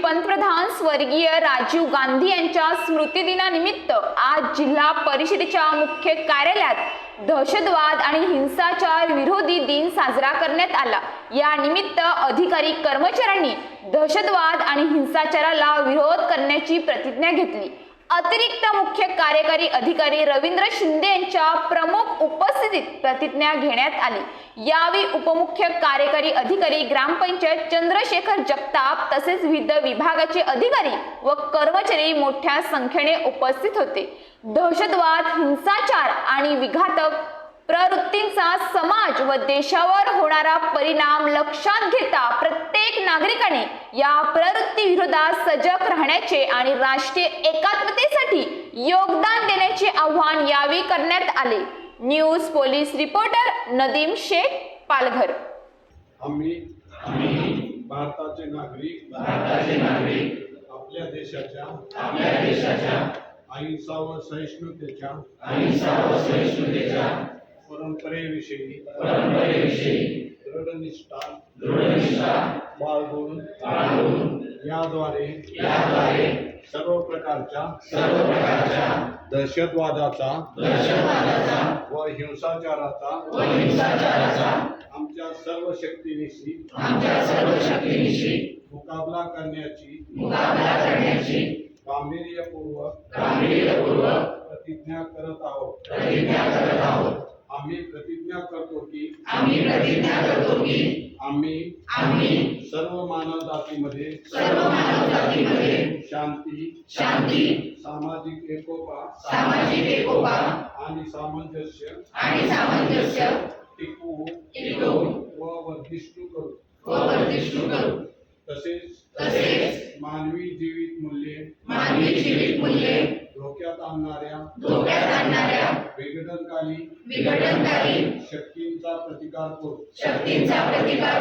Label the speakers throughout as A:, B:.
A: पंतप्रधान स्वर्गीय राजीव गांधी यांच्या स्मृतिदिनानिमित्त आज जिल्हा परिषदेच्या मुख्य कार्यालयात दहशतवाद आणि हिंसाचार विरोधी दिन साजरा करण्यात आला। या निमित्त अधिकारी कर्मचाऱ्यांनी दहशतवाद आणि हिंसाचाराला विरोध करण्याची प्रतिज्ञा घेतली। अतिरिक्त मुख्य कार्यकारी अधिकारी रवींद्र शिंदे यांच्या प्रमुख उपस्थितीत प्रतिज्ञा घेण्यात आली। यावेळी उपमुख्य कार्यकारी अधिकारी ग्रामपंचायत चंद्रशेखर जगताप तसेच विविध विभागाचे अधिकारी व कर्मचारी मोठ्या संख्येने उपस्थित होते। दहशतवाद, हिंसाचार आणि विघातक प्रवृत्तींचा समाज व देशावर होणारा परिणाम लक्षात घेता प्रत्येक नागरिकाने या प्रवृत्ती विरोधात सजग राहण्याचे आणि राष्ट्रीय एकात्मतेसाठी योगदान देण्याचे आवाहन यावेळी करण्यात आले। News police reporter Nadeem Shaikh, Palghar.
B: आम्ही भारताचे नागरिक आपल्या देशाच्या अहिंसा व सहिष्णुतेच्या परंपरेविषयी दृढनिष्ठा बाळगून याद्वारे सर्व प्रकारच्या दहशतवादाचा व हिंसाचाराचा आमच्या सर्व शक्तीनिशी मुकाबला करण्याची गांभीर्यपूर्वक प्रतिज्ञा करत आहोत। आम्ही प्रतिज्ञा करतो की आम्ही सर्व मानव जातीमध्ये शांती, सामाजिक एकोपा आणि सामंजस्य टिकवू व वर्धिष्णू करू। तसेच मानवी जीवित मूल्ये धोक्यात आणणाऱ्या विघटनकारी शक्तींचा प्रतिकार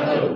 B: करू।